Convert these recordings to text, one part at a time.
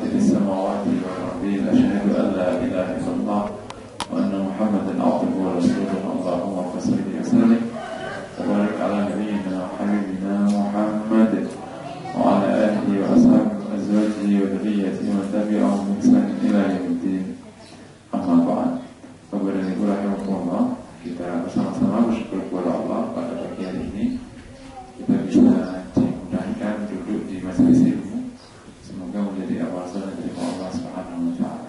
فاطر السماوات والأرضين أشهد أن لا إله إلا الله وأن محمدا عبده ورسوله اللهم صل وسلم وبارك على نبينا وحبيبنا محمد وعلى آله وأصحابه وأزواجه وذريته ومن تبعهم بإحسان إلى يوم الدين. Amma ba'd. Bapak dan Ibu rahimakumullah, kita bersama-sama bersyukur kepada Allah pada pagi hari ini kita bisa dimudahkan duduk di majelis ilmu. Semoga menjadi awal dari Allah Subhanahu wa taala.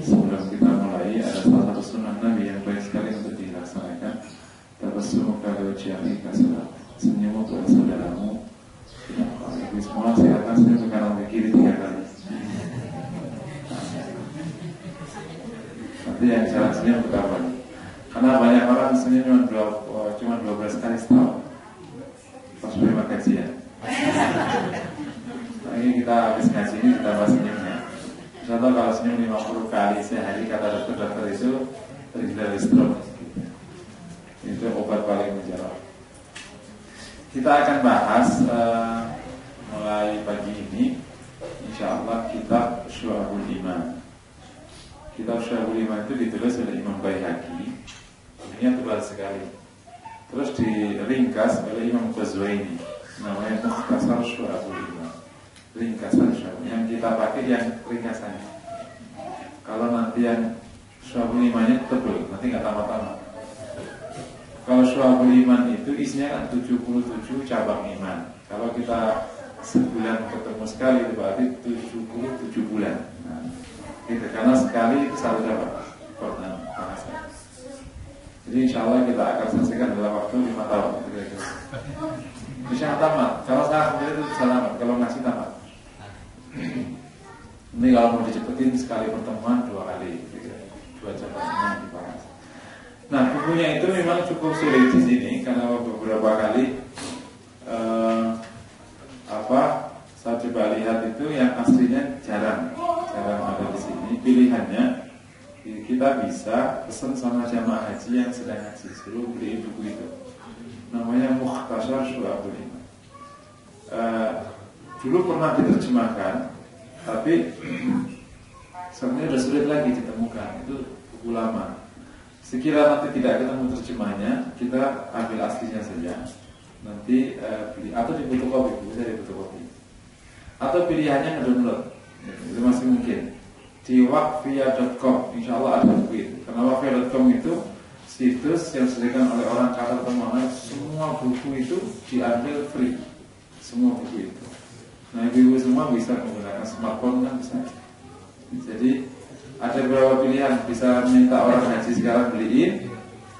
Sebelum kita mulai, ada salah satu sunnah Nabi yang baik sekali untuk dilaksanakan. Tabassum kalau wajhi kasalah. Senyum untuk saudaramu. Ini semua silakan senyum ke kanan ke kiri 3 kali. Nanti yang jalan senyum berapa? Karena banyak orang senyum cuma 12 kali setahun. Pas terima gajian. Nah, ini kita habis ngaji ini ditambah senyumnya. Contoh kalau senyum 50 kali sehari, kata dokter itu terhindar stroke. Itu obat paling menjawab. Kita akan bahas mulai pagi ini, insya Allah, kitab Syu'abul Iman. Kitab Syu'abul Iman itu ditulis oleh Imam Baihaqi. Ini tebal sekali. Terus diringkas oleh Imam Ghazwaini. Namanya Mukhtasar Syu'abul Iman. Ringkasan Syu'abul Iman. Yang kita pakai yang ringkasannya. Kalau nanti yang Syu'abul Imannya tebal, nanti nggak tamat-tamat. Kalau Syu'abul Iman itu isinya kan 77 cabang iman. Kalau kita sebulan ketemu sekali, itu berarti 77 bulan. Nah, gitu. Karena sekali itu satu cabang. Jadi insya Allah kita akan selesaikan dalam waktu 5 tahun. Bisa tamat. Kalau saya kemudian itu bisa tamat. Kalau ngasih tamat. Ini kalau mau dicepetin sekali pertemuan 2 kali. 2 cabang iman dibahas. Nah, bukunya itu memang cukup sulit di sini karena beberapa kali saya coba lihat itu yang aslinya jarang ada di sini. Pilihannya kita bisa pesan sama jamaah haji yang sedang haji, suruh beli buku itu. Namanya Mukhtasar Syu'abul Iman. Dulu pernah diterjemahkan, tapi sebenarnya sudah sulit lagi ditemukan. Itu buku lama. Sekiranya nanti tidak ketemu terjemahnya, kita ambil aslinya saja. Nanti beli atau di fotokopi, bisa di fotokopi. Atau pilihannya ngedownload, itu masih mungkin. Di waqfiyah.com, insya Allah ada buku itu. Karena waqfiyah.com itu situs yang disediakan oleh orang kafir termahal. Semua buku itu diambil free, semua buku itu. Nah, ibu-ibu semua bisa menggunakan smartphone kan bisa. Jadi ada beberapa pilihan, bisa minta orang haji sekarang beliin,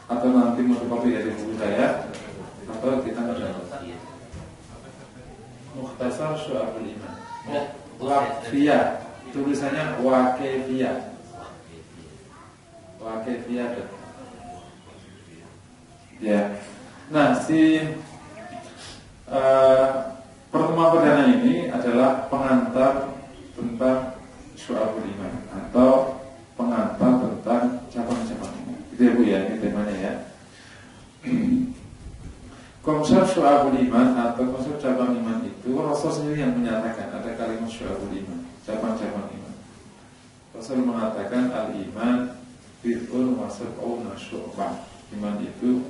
atau nanti fotokopi dari buku saya, atau kita ngedownload. Mukhtasar Syu'abul Iman. Waqfiyah, tulisannya Waqfiyah. Waqfiyah. Ya. Nah, pertemuan perdana ini adalah pengantar tentang Syu'abul Iman atau pengantar tentang cabang-cabang iman. Itu ya Bu ya, ini temanya ya. Konsep Syu'abul Iman atau konsep cabang iman itu Rasul sendiri yang menyatakan. Ada kalimat Syu'abul Iman, cabang-cabang iman. Rasul mengatakan al-iman bid'un wa sab'una syu'bah. Iman itu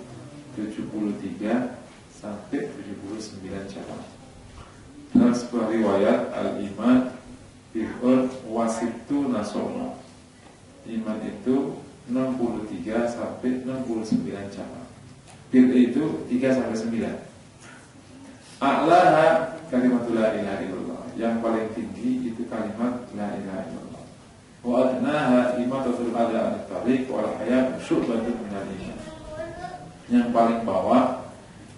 73 sampai 79 cabang. Dalam sebuah riwayat al-iman bid'un wa sittuna syu'bah. Iman itu 63 sampai 69 cabang. Bid'ah itu 3 sampai 9. A'laha kalimatul la ilaha illallah. Yang paling tinggi itu kalimat la ilaha illallah. Wa adnaha imatatul adha anit tariq wal hayat syu'batun minal iman. Yang paling bawah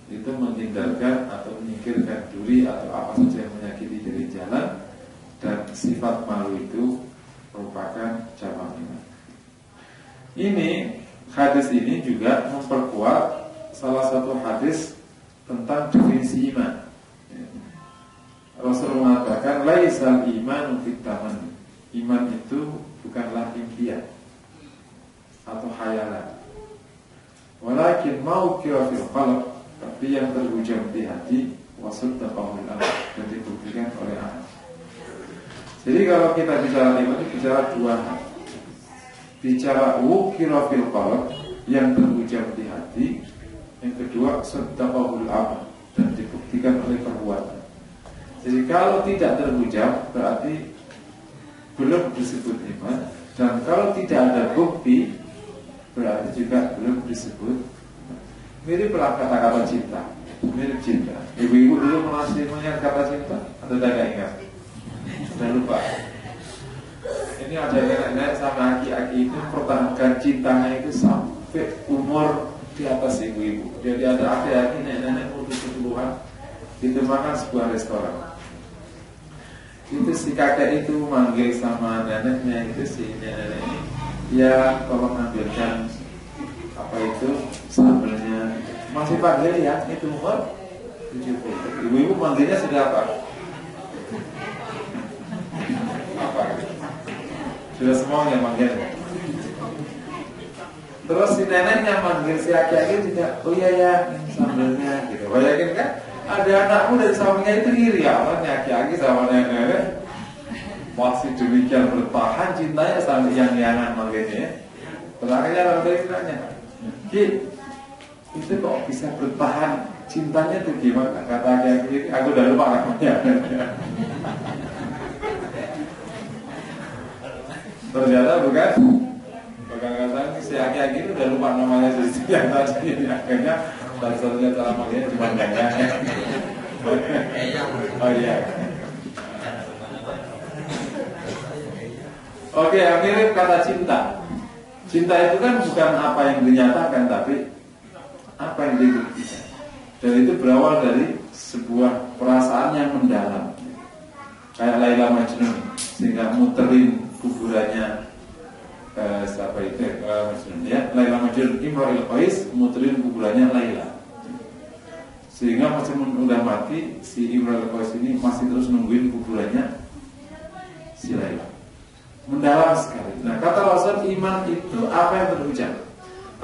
itu menghindarkan atau menyingkirkan duri atau apa saja yang menyakiti dari jalan, dan sifat malu itu merupakan cabang iman. Ini hadis ini juga memperkuat salah satu hadis tentang definisi iman. Rasul mengatakan laisal imanu fit tamanni. Iman itu bukanlah impian atau khayalan. Walakin mauqi'a fil qalb, tapi yang terhujam di hati, wasaddaqahu al-amal, dan dibuktikan oleh amal. Jadi kalau kita bicara iman itu bicara dua hal. Bicara wukira fil qalb, yang terucap di hati. Yang kedua saddaqahul amal, dan dibuktikan oleh perbuatan. Jadi kalau tidak terucap berarti belum disebut iman, dan kalau tidak ada bukti berarti juga belum disebut. Miriplah kata-kata cinta, mirip cinta. Ibu-ibu dulu masih mengingat kata cinta atau tidak ingat? Sudah lupa. Ini ada nenek-nenek sama aki-aki itu pertahankan cintanya itu sampai umur di atas ibu-ibu. Jadi ada aki-aki nenek-nenek umur 70-an itu makan sebuah restoran. Itu si kakek itu manggil sama neneknya, itu si nenek ini, ya tolong ambilkan apa itu sambelnya. Masih panggil ya, itu umur 70. Ibu-ibu manggilnya sudah apa? Apa? Sudah semuanya manggilnya. Terus si neneknya manggil si aki-aki juga, oh iya ya, sambelnya gitu. Bayangin kan? Ada anakmu dan suaminya itu iri ya, orang aki-aki sama nenek masih demikian bertahan cintanya sampai yang-yangan manggilnya. Terakhirnya orang dari nanya, Ki, itu kok bisa bertahan cintanya itu gimana? Kata aki-aki, aku udah lupa namanya. Ternyata bukan kadang-kadang si aki-aki itu udah lupa namanya si yang tadi. Akhirnya satu-satunya cara manggilnya cuma gaya. Oh iya. Oke, mirip kata cinta. Cinta itu kan bukan apa yang dinyatakan, tapi apa yang dibuktikan. Dan itu berawal dari sebuah perasaan yang mendalam. Kayak Laila Majnun, sehingga muterin kuburannya siapa itu ya, Laila Majnun Imrul Qais muterin kuburannya Laila, sehingga meskipun udah mati si Imrul Qais ini masih terus nungguin kuburannya si Laila. Mendalam sekali. Nah, kata Rasul iman itu apa yang terucap.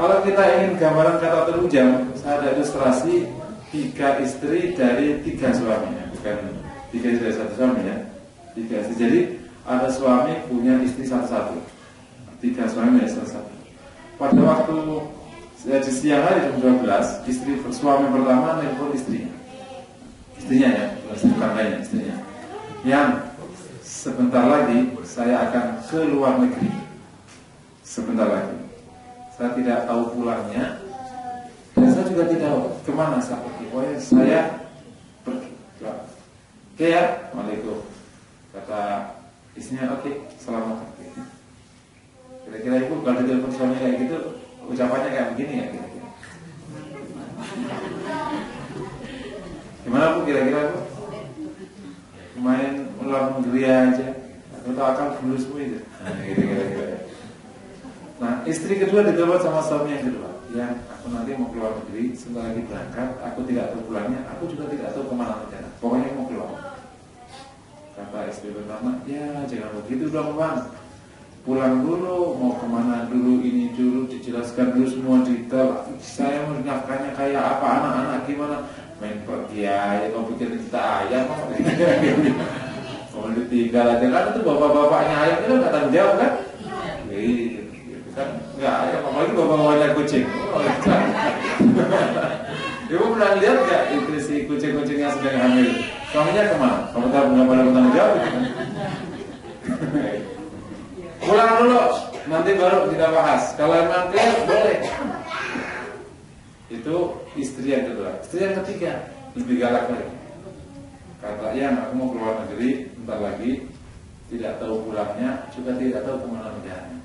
Kalau kita ingin gambaran kata terucap, saya ada ilustrasi 3 istri dari 3 suaminya, bukan 3 istri dari 1 suami ya, 3 istri. Jadi ada suami punya istri satu-satu, 3 suami dari satu-satu. Pada waktu di siang hari jam 12, istri suami pertama nelpon istrinya ya, bukan lainnya, istrinya, yang sebentar lagi saya akan ke luar negeri. Sebentar lagi. Saya tidak tahu pulangnya, dan saya juga tidak tahu kemana saya pergi. Pokoknya saya pergi. Oke ya, Waalaikumsalam. Kata istrinya, oke, selamat pergi. Kira-kira ibu kalau ditelepon suami kayak gitu, ucapannya kayak begini ya kira-kira. Gimana bu kira-kira bu? Main ular negeri aja, atau akan bulusmu itu. Nah, kira-kira. Nah, istri kedua ditelepon sama suami yang kedua. Ya, aku nanti mau keluar negeri, setelah lagi berangkat, aku tidak tahu pulangnya, aku juga tidak tahu kemana rencana. Pokoknya mau keluar. Kata istri pertama, ya jangan begitu dong bang. Pulang dulu, mau kemana dulu, ini dulu, dijelaskan dulu semua detail. Saya mau nafkahnya kayak apa, anak-anak gimana. Main pergi aja, kau pikir kita ayam kok. Kalau ditinggal aja kan itu bapak-bapaknya ayam itu nggak tanggung jawab kan? Gitu kan nggak ayam, apalagi bapak-bapaknya kucing. Ibu pernah lihat nggak itu si kucing-kucing yang sedang hamil? Suaminya kemana? Kamu tahu nggak pada tanggung jawab gitu kan? Pulang dulu, nanti baru kita bahas. Kalau emang clear boleh. Itu istri yang kedua. Istri yang ketiga lebih galak lagi. Kata yang aku mau keluar negeri, bentar lagi, tidak tahu pulangnya, juga tidak tahu kemana negaranya.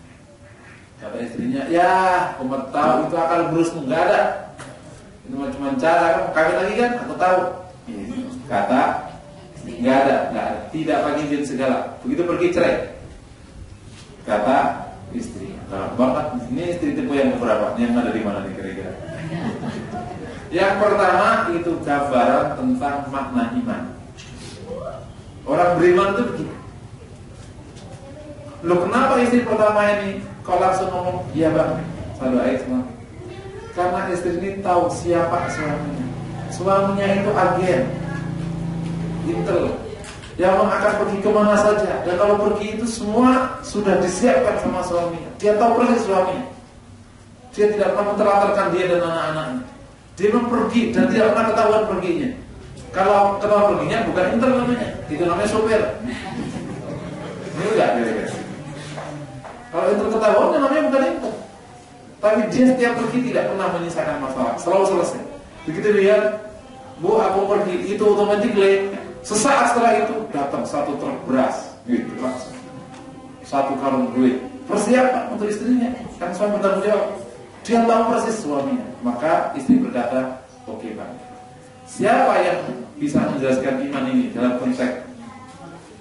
Kata istrinya, ya, kamu tahu itu akal brusmu nggak ada. Itu cuma cara kamu kawin lagi kan? Aku tahu. Kata nggak ada, tidak pakai izin segala. Begitu pergi cerai. Kata istri, nah, banget. Ini istri tipe yang berapa? Yang ada di mana nih kira-kira? Yang pertama itu gambaran tentang makna iman. Orang beriman itu begitu. Loh kenapa istri pertama ini kau langsung ngomong, iya bang, saya doain semua. Karena istri ini tahu siapa suaminya. Suaminya itu agen, intel. yang akan pergi kemana saja, dan kalau pergi itu semua sudah disiapkan sama suaminya. Dia tahu persis suaminya. Dia tidak pernah menterlantarkan dia dan anak-anaknya. Dia memang pergi dan tidak pernah ketahuan perginya. Kalau ketahuan perginya bukan inter namanya, itu namanya sopir. Ini enggak kira-kira. Kalau inter ketahuan namanya bukan inter. Tapi dia setiap pergi tidak pernah menyisakan masalah, selalu selesai. Begitu lihat, Bu, aku pergi, itu otomatis sesaat setelah itu datang satu truk beras, gitu langsung. Satu karung duit, persiapan untuk istrinya. Kan suami bertanggung jawab. Dia tahu persis suaminya. Maka istri berkata, oke Bang. Siapa yang bisa menjelaskan iman ini dalam konteks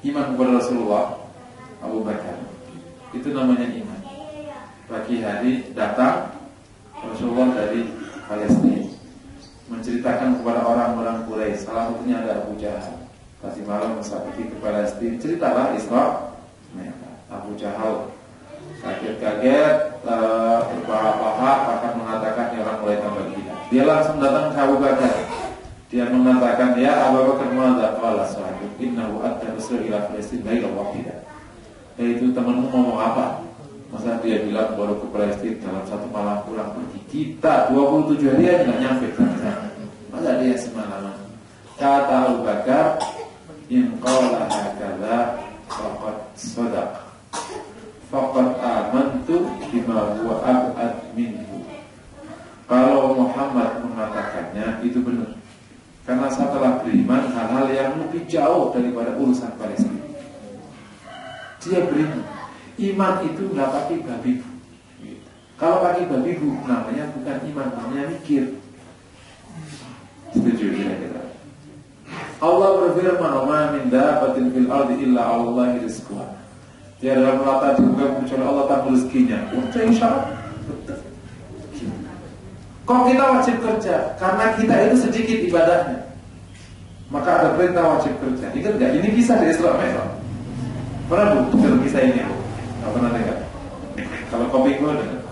iman kepada Rasulullah? Abu Bakar. Itu namanya iman. Pagi hari datang Rasulullah dari Palestina, menceritakan kepada orang-orang Quraisy. Salah satunya ada Abu Jahal. Tadi malam saat pergi ke Palestina, ceritalah Isra Mi'raj. Abu Jahal kaget-kaget, berpahak-pahak, bahkan mengatakan ya orang mulai tambah gila. Dia langsung datang ke Abu Bakar. Dia mengatakan, ya Abu Bakar, mada qala sahib innahu adda rasul ila Palestina ghairu wahidah. Itu temanmu ngomong apa? Masa dia bilang baru ke Palestina dalam satu malam pulang pergi. Kita 27 hari aja nggak nyampe sana. Masa dia semalaman? Kata Abu Bakar, in qala hakala faqad sadaq. Faqad amantu bima huwa ab'ad minhu. Kalau Muhammad mengatakannya itu benar. Karena saya telah beriman hal-hal yang lebih jauh daripada urusan Palestina. Dia beriman. Iman itu nggak pakai babi bu. Kalau pakai babi bu, namanya bukan iman, namanya mikir. Setuju kira-kira? Allah berfirman, "Ma min dabbatin fil ardi illa 'alallahi rizquha." Dia dalam melata di muka kecuali Allah tahu rezekinya. Betul insyaallah. Betul. Kok kita wajib kerja? Karena kita itu sedikit ibadahnya. Maka ada perintah wajib kerja. Ingat nggak? Ini kisah dari Isra Mi'raj. Pernah bu dengar kisah ini? Nggak pernah dengar. Kalau kopi gue dengar.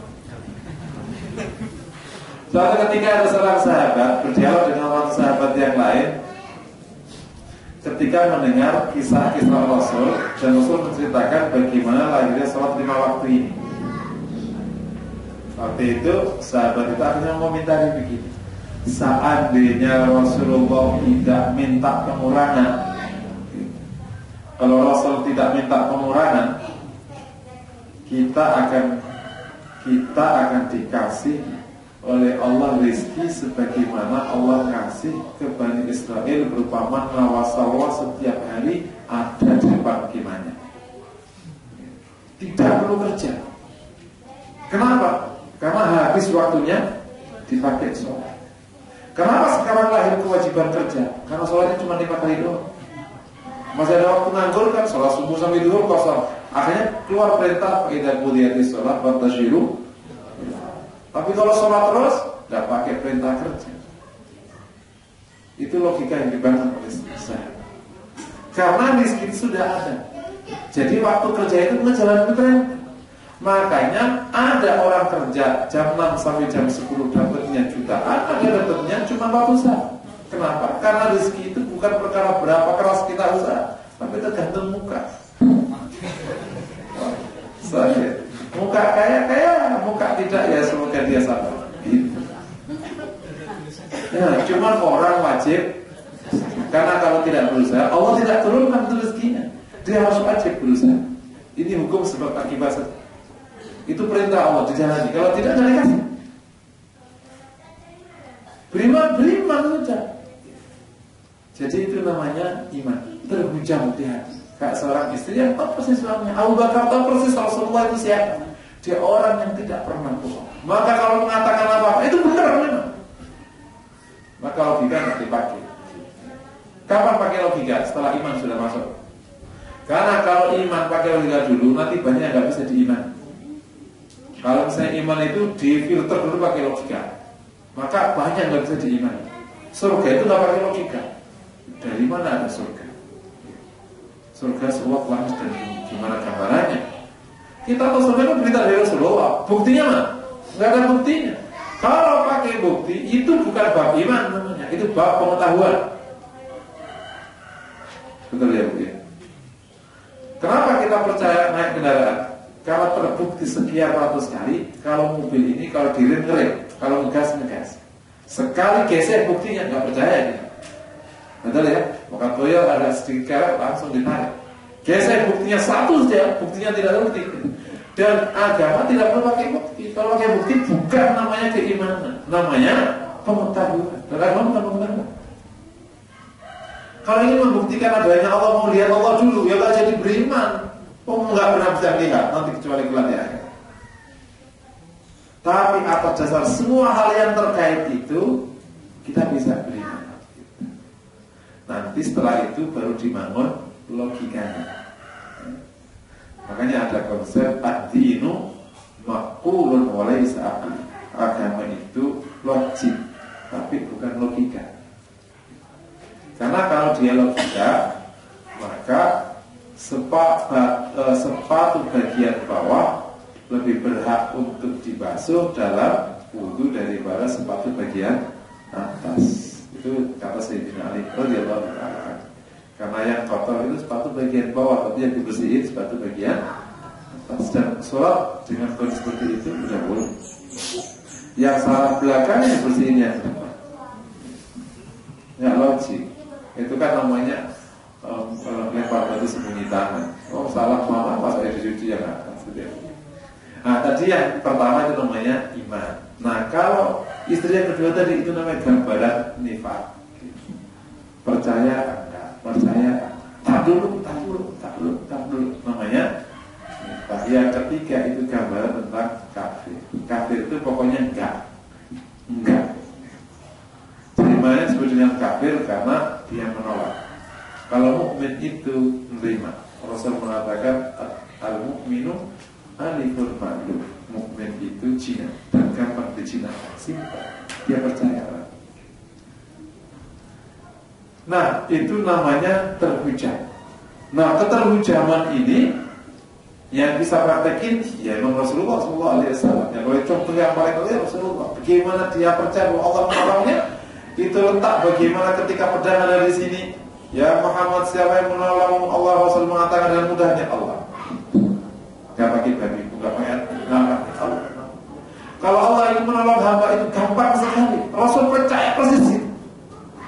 Suatu ketika ada seorang sahabat berdialog dengan orang sahabat yang lain. Ketika mendengar kisah-kisah Rasul, dan Rasul menceritakan bagaimana lahirnya sholat 5 waktu ini. Waktu itu sahabat itu akhirnya mengomentari begini, seandainya Rasulullah tidak minta pengurangan, kalau Rasul tidak minta pengurangan, kita akan dikasih oleh Allah rezeki sebagaimana Allah kasih ke Bani Israel berupa manna wa salwa setiap hari ada di depan kemahnya. Tidak perlu kerja. Kenapa? Karena habis waktunya dipakai sholat. Kenapa sekarang lahir kewajiban kerja? Karena sholatnya cuma 5 kali doang. Masih ada waktu nganggur kan, sholat subuh sampai duhur kosong. Akhirnya keluar perintah idza qudiyatis sholat fantashiru. Tapi kalau sholat terus, nggak pakai perintah kerja. Itu logika yang dibangun oleh saya. Karena miskin sudah ada. Jadi waktu kerja itu menjalankan perintah. Makanya ada orang kerja jam 6 sampai jam 10 dapatnya jutaan, ada dapatnya cuma ratusan. Kenapa? Karena rezeki itu bukan perkara berapa keras kita usaha, tapi tergantung muka. Saya muka kaya, muka tidak, ya semoga dia sabar. Ya, cuma orang wajib. Karena kalau tidak berusaha, Allah tidak turunkan rezekinya. Dia harus wajib berusaha. Ini hukum sebab akibat. Itu perintah Allah dijalani. Kalau tidak, jangan dikasih. Beriman saja. Jadi itu namanya iman. Terhujam di hati. Kayak seorang istri yang tahu persis suaminya. Abu Bakar tahu persis Rasulullah itu siapa. Dia orang yang tidak pernah bohong. Maka kalau mengatakan apa-apa, itu benar memang. Maka logika harus dipakai. Kapan pakai logika? Setelah iman sudah masuk. Karena kalau iman pakai logika dulu, nanti banyak nggak bisa diiman. Kalau misalnya iman itu difilter dulu pakai logika, maka banyak nggak bisa diiman. Surga itu nggak pakai logika. Dari mana ada surga? Surga sebuah langit dan gimana gambarannya? Kita tahu surga itu berita dari Rasulullah. Buktinya mana? Nggak ada buktinya. Kalau pakai bukti itu bukan bab iman namanya, itu bab pengetahuan. Betul ya Bu ya? Kenapa kita percaya naik kendaraan? Kalau terbukti sekian ratus kali, kalau mobil ini kalau direm ngerem, kalau ngegas. Sekali gesek buktinya, nggak percaya dia. Betul ya? Maka toyo ada sedikit kerek langsung ditarik. Gesek buktinya satu saja, buktinya tidak terbukti. Dan agama tidak perlu pakai bukti. Kalau pakai bukti bukan namanya keimanan, namanya pengetahuan. Dan agama bukan pengetahuan. Kalau ingin membuktikan adanya Allah, mau lihat Allah dulu, ya nggak jadi beriman. Nggak pernah bisa lihat nanti kecuali kelak di akhir. Tapi atas dasar semua hal yang terkait itu kita bisa beriman. Nanti setelah itu baru dibangun logikanya. Makanya ada konsep ad-dinu maqulun wa laysa aql. Agama itu logik, tapi bukan logika. Karena kalau dia logika, maka sepatu bagian bawah lebih berhak untuk dibasuh dalam wudu daripada sepatu bagian atas. Itu kata Sayyidina Ali radhiyallahu anhu. Karena yang kotor itu sepatu bagian bawah, tapi yang dibersihin sepatu bagian atas. Dan sholat dengan kondisi seperti itu sudah boleh. Yang salah belakangnya yang bersihin yang depan. Ya logik. Itu kan namanya lempar batu sembunyi tangan. Oh salah mama pas saya dicuci yang atas. Nah tadi yang pertama itu namanya iman. Nah kalau istri yang kedua tadi itu namanya gambaran nifaq. Percaya enggak? Percaya tak dulu namanya nifaq. Yang ketiga itu gambaran tentang kafir. Kafir itu pokoknya enggak. Terimanya disebut dengan kafir karena dia menolak. Kalau mukmin itu menerima. Rasul mengatakan al-mu'minu aliful ma'lum. Mukmin itu Cina dan gampang dicinakan, simpel. Dia percaya. Nah, itu namanya terhujam. Nah, keterhujaman ini yang bisa praktekin ya Imam Rasulullah SAW. Yang boleh contoh yang paling kali Rasulullah. Bagaimana dia percaya bahwa Allah menolongnya? Itu letak bagaimana ketika pedang ada di sini. Ya Muhammad, siapa yang menolong Allah? Rasul mengatakan dengan mudahnya Allah. Gak pakai babi, gak pakai Allah. Kalau Allah ingin menolong hamba itu gampang sekali. Rasul percaya persis itu.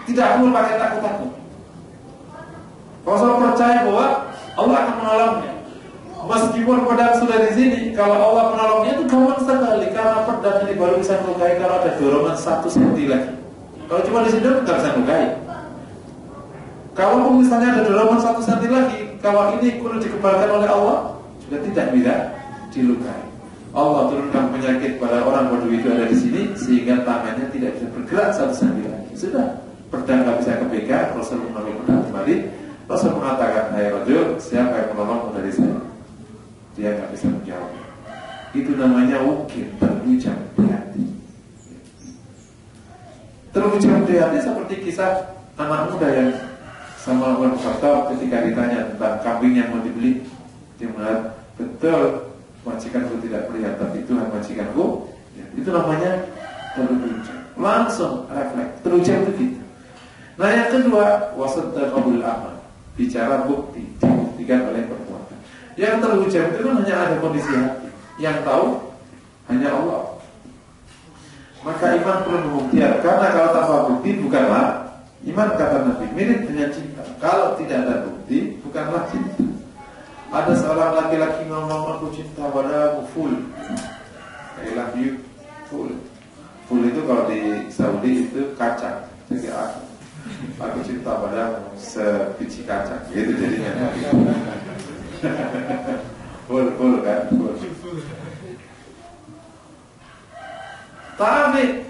Tidak perlu pakai takut-takut. Rasul percaya bahwa Allah akan menolongnya. Meskipun pedang sudah di sini, kalau Allah menolongnya itu gampang sekali. Karena pedang ini baru bisa melukai kalau ada dorongan 1 cm lagi. Kalau cuma di sini nggak bisa melukai. Kalau misalnya ada dorongan 1 cm lagi, kalau ini perlu dikebalkan oleh Allah, sudah tidak bisa dilukai. Allah turunkan penyakit pada orang bodoh itu ada di sini sehingga tangannya tidak bisa bergerak 1 cm lagi. Sudah, pedang nggak bisa kepegang. Rasul menolong pedang kembali. Rasul mengatakan, hai rajul, siapa yang menolongmu dari saya? Dia nggak bisa menjawab. Itu namanya ukir, terhujam di hati. Terhujam di hati seperti kisah anak muda yang sama Umar bin Khattab ketika ditanya tentang kambing yang mau dibeli, dia mengatakan, betul majikanku tidak melihat, tapi Tuhan majikanku. Ya, itu namanya terhujam. Langsung refleks. Terhujam itu gitu. Nah yang kedua, wasaddaqahul amal, bicara bukti, dibuktikan oleh perbuatan. Yang terhujam itu kan hanya ada kondisi hati. Yang tahu hanya Allah. Maka iman perlu membuktikan. Karena kalau tanpa bukti bukanlah iman, kata Nabi, mirip dengan cinta. Kalau tidak ada bukti, bukanlah cinta. Ada seorang laki-laki ngomong, aku cinta padamu full, I love you full. Full itu kalau di Saudi itu kacang. Jadi aku cinta padamu sebiji kacang. Gitu jadinya. Full kan, full. Tapi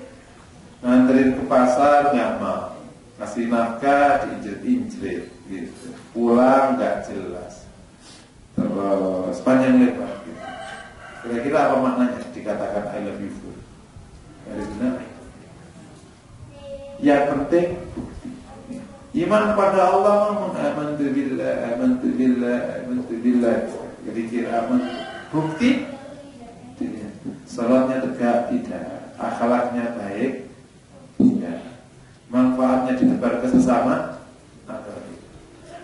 nganterin ke pasar nggak mau, kasih nafkah diinjil-injil, gitu. Pulang nggak jelas, terus panjang lebar. Gitu. Kira-kira apa maknanya dikatakan I love you full? Dari benar. Yang penting bukti. Iman pada Allah, amantu billah. Jadi kira aman. Bukti, salatnya tegak tidak. Akhlaknya baik, ya. Manfaatnya ditebar ke sesama, atau tidak.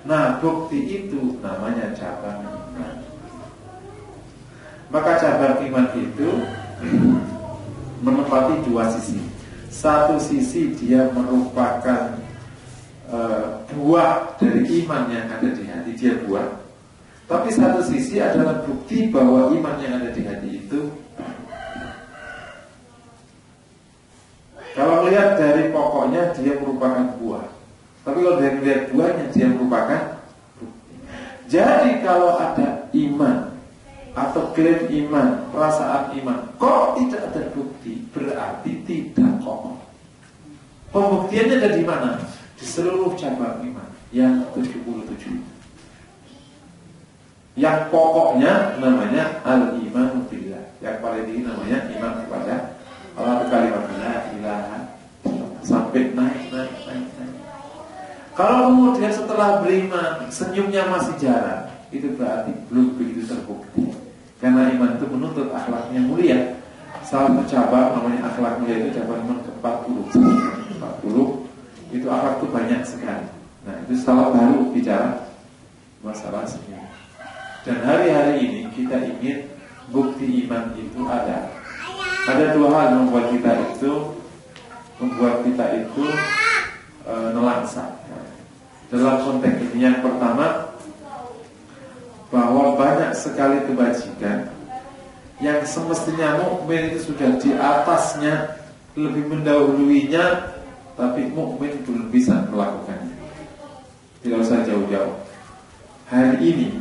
Nah, bukti itu namanya cabang iman. Maka cabang iman itu menempati dua sisi. Satu sisi dia merupakan buah dari iman yang ada di hati, dia buah. Tapi satu sisi adalah bukti bahwa iman yang ada di hati itu. Kalau melihat dari pokoknya dia merupakan buah. Tapi kalau dari melihat buahnya dia merupakan bukti. Jadi kalau ada iman atau klaim iman, perasaan iman, kok tidak ada bukti, berarti tidak kokoh. Pembuktiannya ada di mana? Di seluruh cabang iman yang 77. Yang pokoknya namanya al-iman billah. Yang paling tinggi namanya iman kepada Allah, kalimat la ilaha sampai naik. Kalau kemudian setelah beriman senyumnya masih jarang, itu berarti belum begitu terbukti. Karena iman itu menuntut akhlaknya mulia. Salah satu cabang namanya akhlak mulia itu cabang iman ke-40. 40 itu akhlak itu banyak sekali. Nah, itu salah baru bicara masalah senyum. Dan hari-hari ini kita ingin bukti iman itu ada. Ada dua hal yang membuat kita itu nelangsa. Dalam konteks ini, yang pertama, bahwa banyak sekali kebajikan yang semestinya mukmin itu sudah di atasnya, lebih mendahuluinya, tapi mukmin belum bisa melakukannya. Tidak usah jauh-jauh. Hari ini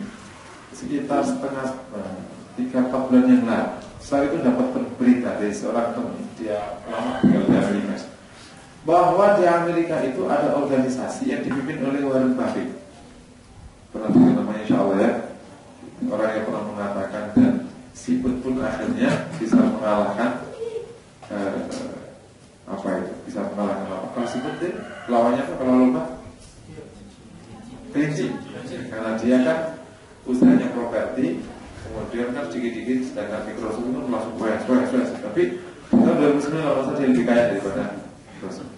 sekitar 3-4 bulan yang lalu, saya itu dapat berita dari seorang teman, dia lama tinggal di Amerika, bahwa di Amerika itu ada organisasi yang dipimpin oleh Warren Buffett. Pernah dengar namanya, insya Allah ya. Orang yang pernah mengatakan, dan si pun akhirnya bisa mengalahkan bisa mengalahkan apa? Kalau si pun lawannya apa kalau lupa? Kelinci. Karena dia kan usahanya properti, kemudian kan sedikit-sedikit sedangkan Microsoft itu langsung banyak. Tapi kita belum semua dia lebih kaya daripada Microsoft.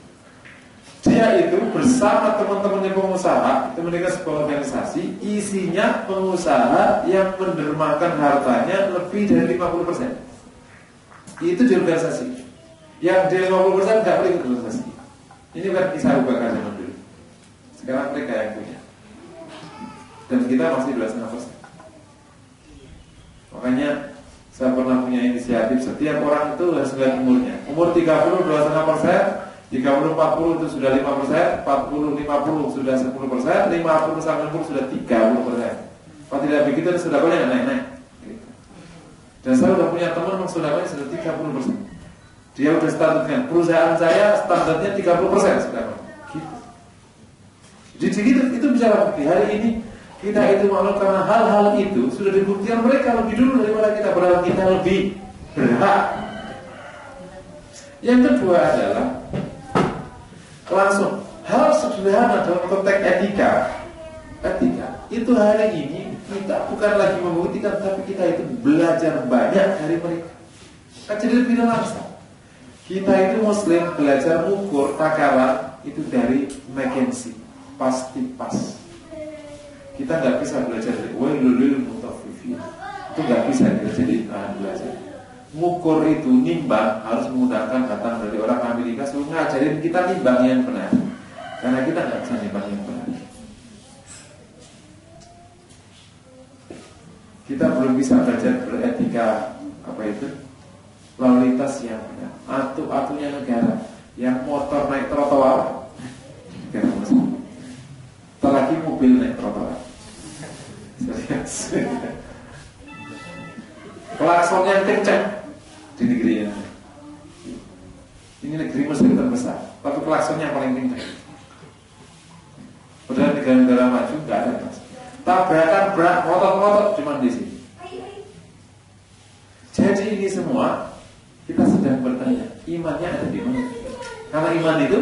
Dia itu bersama teman-temannya pengusaha itu mendirikan sebuah organisasi, isinya pengusaha yang mendermakan hartanya lebih dari 50%. Itu di organisasi. Yang di 50% tidak boleh ikut organisasi. Ini kan kisah Abu Bakar zaman dulu. Sekarang mereka yang punya. Dan kita masih 2,5%. Makanya saya pernah punya inisiatif, setiap orang itu harus lihat umurnya. Umur 30 2,5%, 30-40 itu sudah 5%, 40-50 sudah 10%, 50-60 sudah 30%. Kalau tidak begitu sudah banyak naik-naik. Dan saya sudah punya teman yang sudah 30%. Dia sudah statuskan perusahaan saya standarnya 30% sudah. Gitu. Jadi itu bicara bukti. Hari ini kita itu malu karena hal-hal itu sudah dibuktikan mereka lebih dulu daripada kita, berarti kita lebih berhak. Yang kedua adalah langsung hal sederhana dalam konteks etika itu hari ini kita bukan lagi membuktikan, tapi kita itu belajar banyak dari mereka. Kan jadi lebih langsung. Kita itu Muslim belajar ukur takaran itu dari McKinsey, pasti pas. Kita nggak bisa belajar dari wailul mutaffifin. Itu nggak bisa kita jadi belajar. Ngukur itu nimbang harus menggunakan datang dari orang Amerika, suruh ngajarin kita nimbang yang benar. Karena kita nggak bisa nimbang yang benar. Kita belum bisa belajar beretika lalu lintas yang benar. Atunya negara, yang motor naik trotoar, negara Muslim. Lagi mobil naik trotoar. Klakson yang kencang di negeri ini. Ini negeri Muslim terbesar, tapi klaksonnya paling kencang. Padahal negara-negara maju nggak ada klakson. Tabrakan berat motor-motor cuma di sini. Jadi ini semua kita sedang bertanya, imannya ada di mana? Karena iman itu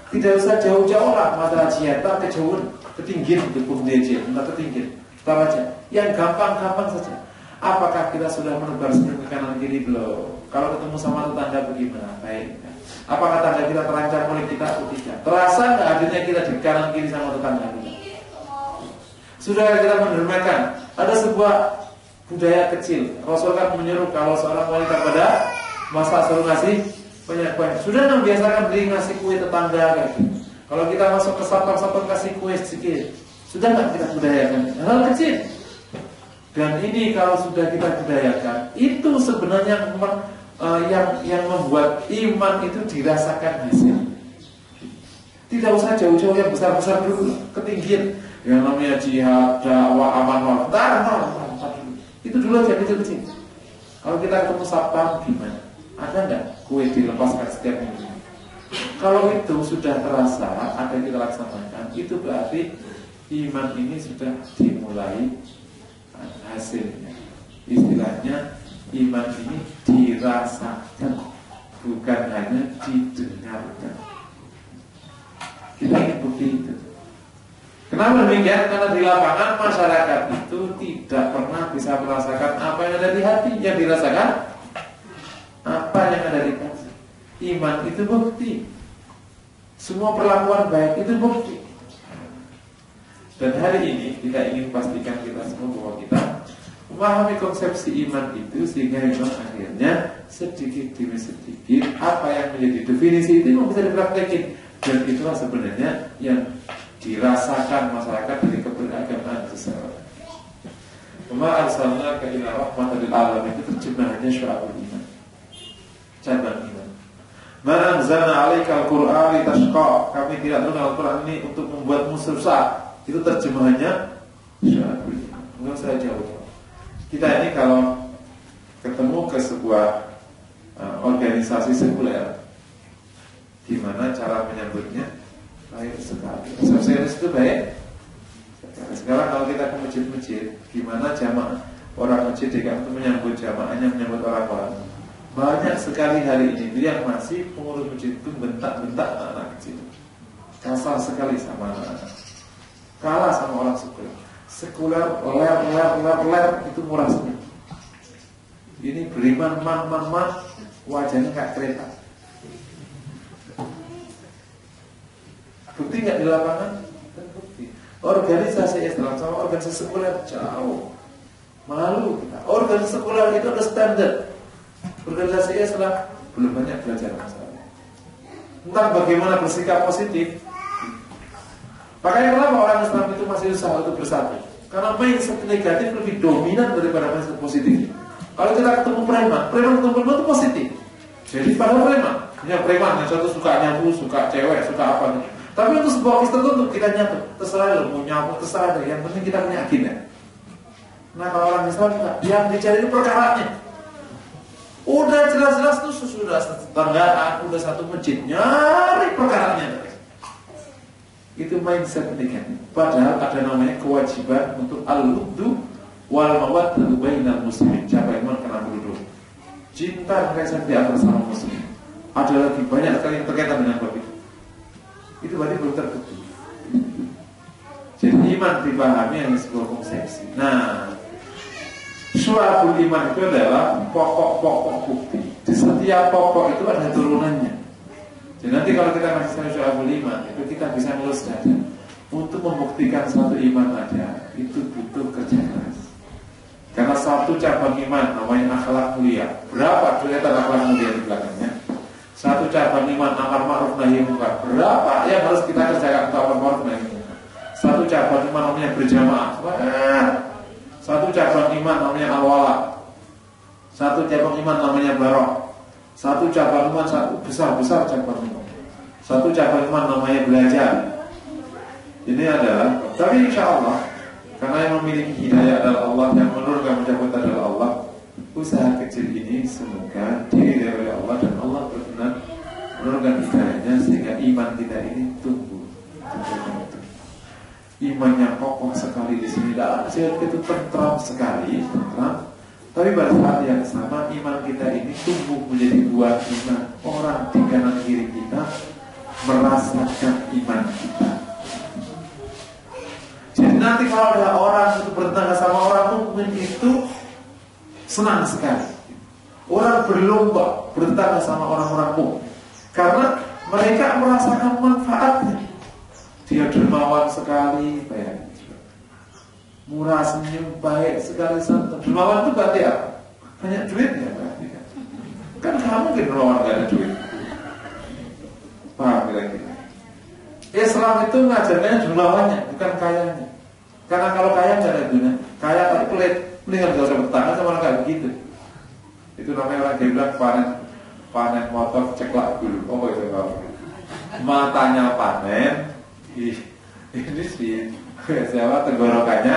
tidak usah jauh-jauh lah, mata jihata kejauhan, ketinggian untuk pembelajar, entah ketinggian, tahu aja. Yang gampang-gampang saja. Apakah kita sudah menebar senyum ke kanan kiri belum? Kalau ketemu sama tetangga bagaimana? Baik. Apakah tangga kita terancam oleh kita atau tidak? Terasa nggak hadirnya kita di kanan kiri sama tetangga kita? Sudah kita menermakan. Ada sebuah budaya kecil. Rasul kan menyuruh kalau seorang wanita pada masa suruh ngasih banyak kue. Sudah membiasakan beli ngasih kue tetangga kayak gitu. Kalau kita masuk ke satpam kasih kue sedikit. Sudah nggak kita budayakan? Hal kecil. Dan ini kalau sudah kita budayakan, itu sebenarnya yang membuat iman itu dirasakan hasil. Tidak usah jauh-jauh yang besar-besar dulu, ketinggian. Yang namanya jihad, dakwah, aman, itu dulu aja kecil-kecil. Kalau kita ketemu satpam gimana? Ada nggak kue dilepaskan setiap minggu? Kalau itu sudah terasa, ada yang kita laksanakan, itu berarti iman ini sudah dimulai hasilnya. Istilahnya iman ini dirasakan, bukan hanya didengarkan. Kita ingin bukti itu. Kenapa demikian? Karena di lapangan masyarakat itu tidak pernah bisa merasakan apa yang ada di hati. Yang dirasakan apa yang ada di hati. Iman itu bukti. Semua perlakuan baik itu bukti. Dan hari ini kita ingin pastikan kita semua bahwa kita memahami konsepsi iman itu, sehingga memang akhirnya sedikit demi sedikit apa yang menjadi definisi itu bisa dipraktekin. Dan itulah sebenarnya yang dirasakan masyarakat dari keberagaman seseorang. Wa arsalnaka ila rahmatan lil alamin, itu terjemahannya syu'abul iman, cabang iman. Ma anzalna 'alaika al-Qur'ana litashqa, kami tidak turunkan Al-Qur'an ini untuk membuatmu susah. Itu terjemahannya syu'abul iman. Enggak usah jauh. Kita ini kalau ketemu ke sebuah organisasi sekuler, gimana cara menyambutnya? Baik sekali. Resepsionis itu baik. Sekarang kalau kita ke masjid-masjid, gimana jamaah orang masjid di kampung menyambut jamaahnya, menyambut orang-orang? Banyak sekali hari ini yang masih pengurus masjid itu bentak-bentak anak kecil, kasar sekali sama anak-anak, kalah sama orang sekuler. Sekuler, ler itu murah sekali. Ini beriman, man, wajahnya kayak kereta. Bukti nggak di lapangan? Terbukti. Organisasi Islam sama organisasi sekuler jauh. Malu kita. Organisasi sekuler itu ada standar. Organisasi Islam belum banyak belajar masalah tentang bagaimana bersikap positif. Makanya kenapa orang Islam itu masih susah untuk bersatu? Karena mindset negatif lebih dominan daripada mindset positif. Kalau kita ketemu preman ketemu preman itu positif. Jadi pada preman yang satu suka nyabu, suka cewek, suka apa gitu. Tapi untuk sebuah kisah tertentu kita nyatu, terserah lo mau nyabu, terserah deh. Yang penting kita punya agenda. Nah kalau orang Islam enggak, yang dicari itu perkaranya. Udah jelas-jelas tuh sudah tetanggaan, udah satu masjid, nyari perkaranya. Itu mindset negatif. Padahal ada namanya kewajiban untuk al-wuddu wal mawaddatu bainal muslimin. Siapa yang kena dulu? Cinta kasih di antara sama muslim. Ada lagi banyak sekali yang terkaitan dengan bab itu. Itu berarti belum terbukti. Jadi iman dipahami yang sebuah konsepsi. Nah, syu'abul iman itu adalah pokok-pokok bukti. Di setiap pokok itu ada turunannya. Jadi nanti kalau kita masih syu'abul iman, itu kita bisa ngelus dada. Untuk membuktikan suatu iman ada, itu butuh kerja keras. Karena satu cabang iman namanya akhlak mulia. Berapa kelihatan akhlak mulia di belakangnya? Satu cabang iman amar ma'ruf nahi munkar. Berapa yang harus kita kerjakan untuk amar ma'ruf nahi munkar? Satu cabang iman namanya berjamaah. Satu cabang iman namanya al-wala. Satu cabang iman namanya barok. Satu cabang iman, satu besar cabang iman. Satu cabang iman namanya belajar. Ini adalah, tapi insya Allah, karena yang memiliki hidayah adalah Allah, yang menurunkan menjawab adalah Allah. Usaha kecil ini semoga diridai oleh Allah dan Allah berkenan menurunkan hidayahnya sehingga iman kita ini tumbuh. Imannya kokoh sekali di sini, dalam sehat itu tentram sekali, tentram. Tapi pada saat yang sama iman kita ini tumbuh menjadi buah iman. Orang di kanan kiri kita merasakan iman kita. Jadi nanti kalau ada orang itu bertetangga sama orang mukmin itu senang sekali. Orang berlomba bertetangga sama orang-orang mukmin. Karena mereka merasakan manfaatnya. Dia dermawan sekali, bayangin. Murah senyum, baik sekali, santun. Dermawan itu berarti apa? Banyak duitnya berarti kan? Kan kamu mungkin dermawan gak ada duit. Paham kira-kira? Islam itu ngajarnya dermawannya, bukan kayanya. Karena kalau kaya gak ada guna. Kaya tapi pelit, mendingan gak usah bertangga sama orang kayak begitu. Itu namanya orang dia bilang panen motor ceklak dulu. Oh itu kalau matanya panen, ini sih siapa tenggorokannya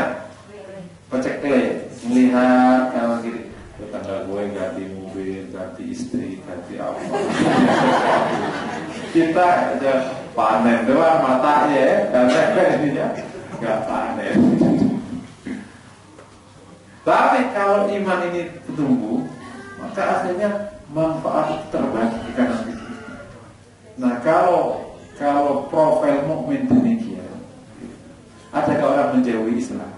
pecekle, melihat kalau gini, tetangga gue ganti mobil, ganti istri, ganti apa. Kita aja panen doang matanya ya, karena ininya nggak panen. Tapi kalau iman ini tumbuh, maka akhirnya manfaat terbagi di kanan kiri. Nah kalau profil mukmin demikian, adakah orang menjauhi Islam?